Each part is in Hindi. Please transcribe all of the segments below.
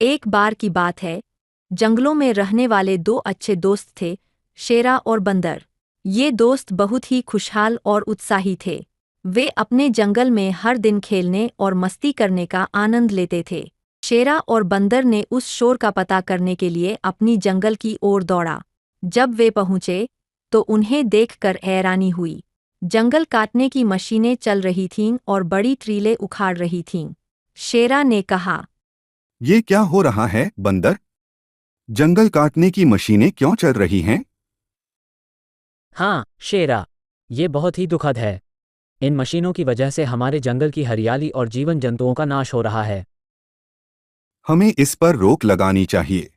एक बार की बात है, जंगलों में रहने वाले दो अच्छे दोस्त थे, शेरा और बंदर। ये दोस्त बहुत ही खुशहाल और उत्साही थे। वे अपने जंगल में हर दिन खेलने और मस्ती करने का आनंद लेते थे। शेरा और बंदर ने उस शोर का पता करने के लिए अपनी जंगल की ओर दौड़ा। जब वे पहुंचे, तो उन्हें देखकर हैरानी हुई। जंगल काटने की मशीनें चल रही थीं और बड़ी ट्रीलें उखाड़ रही थीं। शेरा ने कहा, ये क्या हो रहा है, बंदर? जंगल काटने की मशीनें क्यों चल रही हैं? हाँ, शेरा, ये बहुत ही दुखद है। इन मशीनों की वजह से हमारे जंगल की हरियाली और जीवन जंतुओं का नाश हो रहा है। हमें इस पर रोक लगानी चाहिए।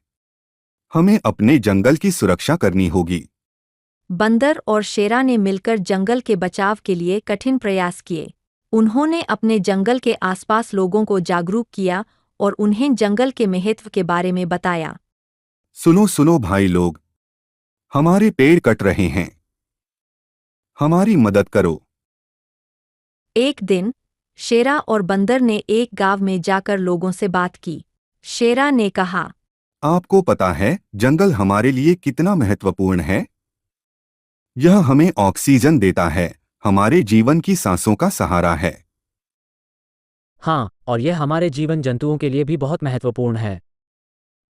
हमें अपने जंगल की सुरक्षा करनी होगी। बंदर और शेरा ने मिलकर जंगल के बचाव के लिए कठिन प्रयास किए। उन्होंने अपने जंगल के आसपास लोगों को जागरूक किया और उन्हें जंगल के महत्व के बारे में बताया। सुनो सुनो भाई लोग, हमारे पेड़ कट रहे हैं। हमारी मदद करो। एक दिन, शेरा और बंदर ने एक गांव में जाकर लोगों से बात की। शेरा ने कहा, आपको पता है जंगल हमारे लिए कितना महत्वपूर्ण है? यह हमें ऑक्सीजन देता है, हमारे जीवन की सांसों का सहारा है। हाँ, और यह हमारे जीवन जंतुओं के लिए भी बहुत महत्वपूर्ण है।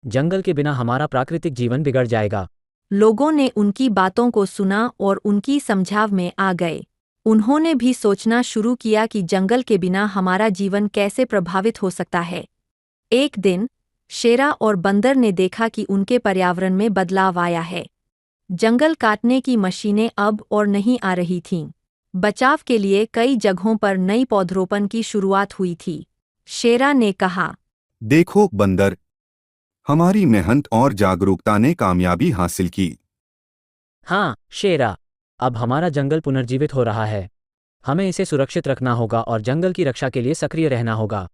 जंगल के बिना हमारा प्राकृतिक जीवन बिगड़ जाएगा। लोगों ने उनकी बातों को सुना और उनकी समझाव में आ गए। उन्होंने भी सोचना शुरू किया कि जंगल के बिना हमारा जीवन कैसे प्रभावित हो सकता है। एक दिन, शेरा और बंदर ने देखा कि उनके पर्यावरण में बदलाव आया है। जंगल काटने की मशीनें अब और नहीं आ रही थीं। बचाव के लिए कई जगहों पर नई पौधरोपण की शुरुआत हुई थी। शेरा ने कहा, देखो बंदर, हमारी मेहनत और जागरूकता ने कामयाबी हासिल की। हाँ, शेरा, अब हमारा जंगल पुनर्जीवित हो रहा है। हमें इसे सुरक्षित रखना होगा और जंगल की रक्षा के लिए सक्रिय रहना होगा।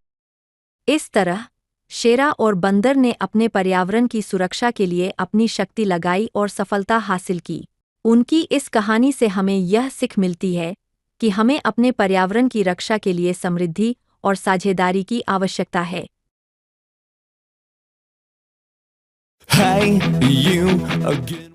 इस तरह शेरा और बंदर ने अपने पर्यावरण की सुरक्षा के लिए अपनी शक्ति लगाई और सफलता हासिल की। उनकी इस कहानी से हमें यह सीख मिलती है कि हमें अपने पर्यावरण की रक्षा के लिए समृद्धि और साझेदारी की आवश्यकता है। Hey, you again.